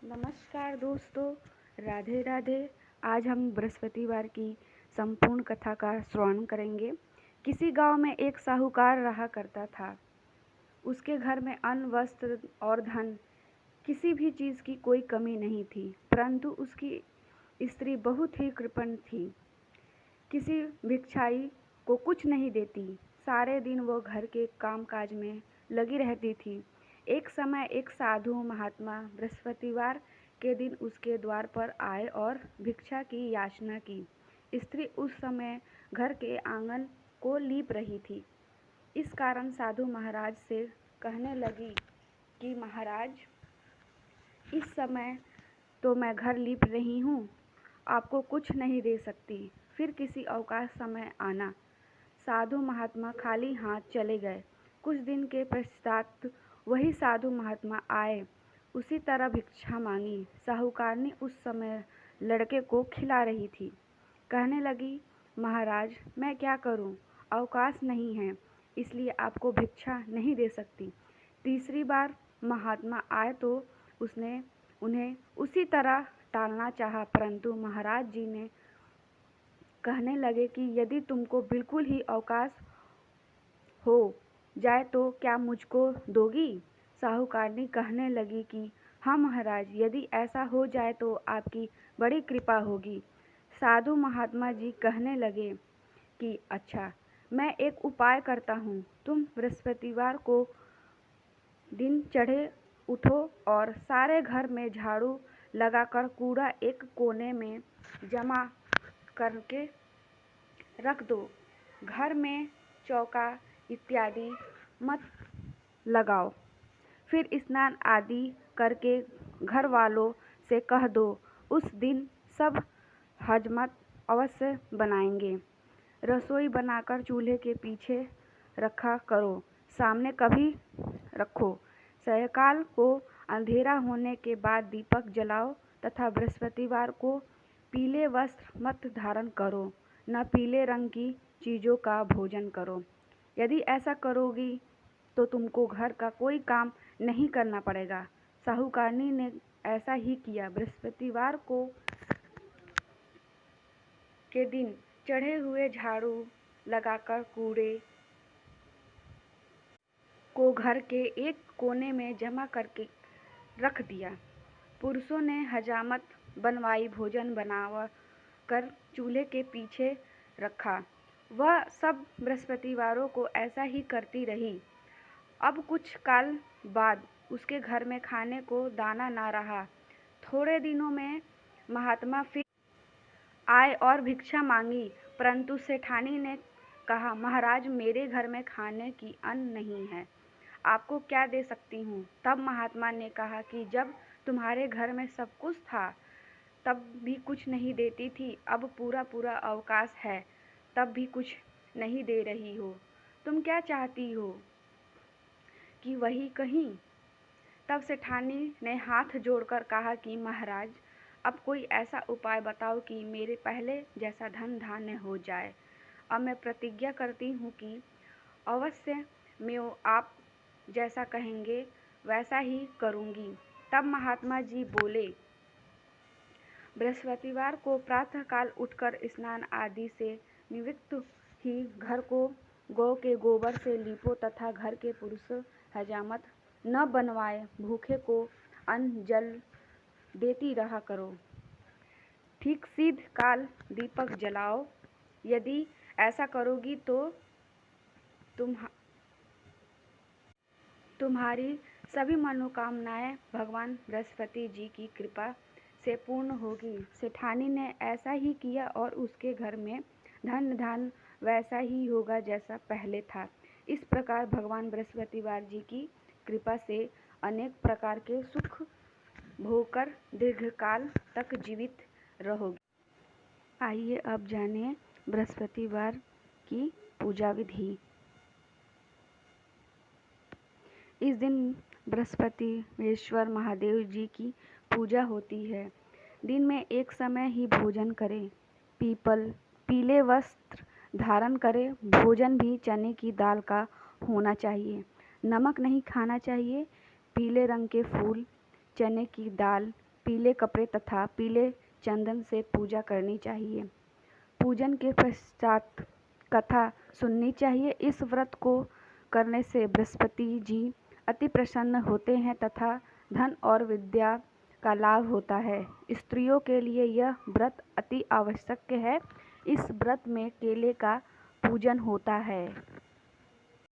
नमस्कार दोस्तों, राधे राधे। आज हम बृहस्पतिवार की संपूर्ण कथा का श्रवण करेंगे। किसी गांव में एक साहूकार रहा करता था। उसके घर में अन्न, वस्त्र और धन, किसी भी चीज़ की कोई कमी नहीं थी, परंतु उसकी स्त्री बहुत ही कृपण थी। किसी भिक्षाई को कुछ नहीं देती। सारे दिन वो घर के कामकाज में लगी रहती थी। एक समय एक साधु महात्मा बृहस्पतिवार के दिन उसके द्वार पर आए और भिक्षा की याचना की। स्त्री उस समय घर के आंगन को लीप रही थी। इस कारण साधु महाराज से कहने लगी कि महाराज, इस समय तो मैं घर लीप रही हूँ, आपको कुछ नहीं दे सकती, फिर किसी अवकाश समय आना। साधु महात्मा खाली हाथ चले गए। कुछ दिन के पश्चात वही साधु महात्मा आए, उसी तरह भिक्षा मांगी। साहूकारनी उस समय लड़के को खिला रही थी। कहने लगी, महाराज, मैं क्या करूं, अवकाश नहीं है, इसलिए आपको भिक्षा नहीं दे सकती। तीसरी बार महात्मा आए तो उसने उन्हें उसी तरह टालना चाहा, परंतु महाराज जी ने कहने लगे कि यदि तुमको बिल्कुल ही अवकाश हो जाए तो क्या मुझको दोगी? साहूकारनी कहने लगी कि हाँ महाराज, यदि ऐसा हो जाए तो आपकी बड़ी कृपा होगी। साधु महात्मा जी कहने लगे कि अच्छा, मैं एक उपाय करता हूँ। तुम बृहस्पतिवार को दिन चढ़े उठो और सारे घर में झाड़ू लगाकर कूड़ा एक कोने में जमा करके रख दो। घर में चौका इत्यादि मत लगाओ। फिर स्नान आदि करके घर वालों से कह दो, उस दिन सब हजमत अवश्य बनाएंगे। रसोई बनाकर चूल्हे के पीछे रखा करो, सामने कभी रखो। सायंकाल को अंधेरा होने के बाद दीपक जलाओ तथा बृहस्पतिवार को पीले वस्त्र मत धारण करो, न पीले रंग की चीज़ों का भोजन करो। यदि ऐसा करोगी तो तुमको घर का कोई काम नहीं करना पड़ेगा। साहूकारनी ने ऐसा ही किया। बृहस्पतिवार को के दिन चढ़े हुए झाड़ू लगाकर कूड़े को घर के एक कोने में जमा करके रख दिया। पुरुषों ने हजामत बनवाई, भोजन बनावा कर चूल्हे के पीछे रखा। वह सब बृहस्पतिवारों को ऐसा ही करती रही। अब कुछ काल बाद उसके घर में खाने को दाना ना रहा। थोड़े दिनों में महात्मा फिर आए और भिक्षा मांगी, परंतु सेठानी ने कहा, महाराज, मेरे घर में खाने की अन्न नहीं है, आपको क्या दे सकती हूँ? तब महात्मा ने कहा कि जब तुम्हारे घर में सब कुछ था तब भी कुछ नहीं देती थी, अब पूरा पूरा अवकाश है तब भी कुछ नहीं दे रही हो। तुम क्या चाहती हो कि वही कहीं? तब सेठानी ने हाथ जोड़कर कहा कि महाराज, अब कोई ऐसा उपाय बताओ कि मेरे पहले जैसा धन धान्य हो जाए। अब मैं प्रतिज्ञा करती हूँ कि अवश्य मैं आप जैसा कहेंगे वैसा ही करूँगी। तब महात्मा जी बोले, बृहस्पतिवार को प्रातःकाल उठकर स्नान आदि से निवृत्त ही घर को गौ के गोबर से लीपो तथा घर के पुरुष हजामत न बनवाए भूखे को अन्न जल देती रहा करो। ठीक सीध काल दीपक जलाओ। यदि ऐसा करोगी तो तुम्हारी सभी मनोकामनाएं भगवान बृहस्पति जी की कृपा से पूर्ण होगी। सेठानी ने ऐसा ही किया और उसके घर में धन धान वैसा ही होगा जैसा पहले था। इस प्रकार भगवान बृहस्पतिवार जी की कृपा से अनेक प्रकार के सुख भोगकर दीर्घकाल तक जीवित रहोगे। आइए अब जानें बृहस्पतिवार की पूजा विधि। इस दिन बृहस्पतिश्वर महादेव जी की पूजा होती है। दिन में एक समय ही भोजन करें। पीले वस्त्र धारण करें। भोजन भी चने की दाल का होना चाहिए। नमक नहीं खाना चाहिए। पीले रंग के फूल, चने की दाल, पीले कपड़े तथा पीले चंदन से पूजा करनी चाहिए। पूजन के पश्चात कथा सुननी चाहिए। इस व्रत को करने से बृहस्पति जी अति प्रसन्न होते हैं तथा धन और विद्या का लाभ होता है। स्त्रियों के लिए यह व्रत अति आवश्यक है। इस व्रत में केले का पूजन होता है।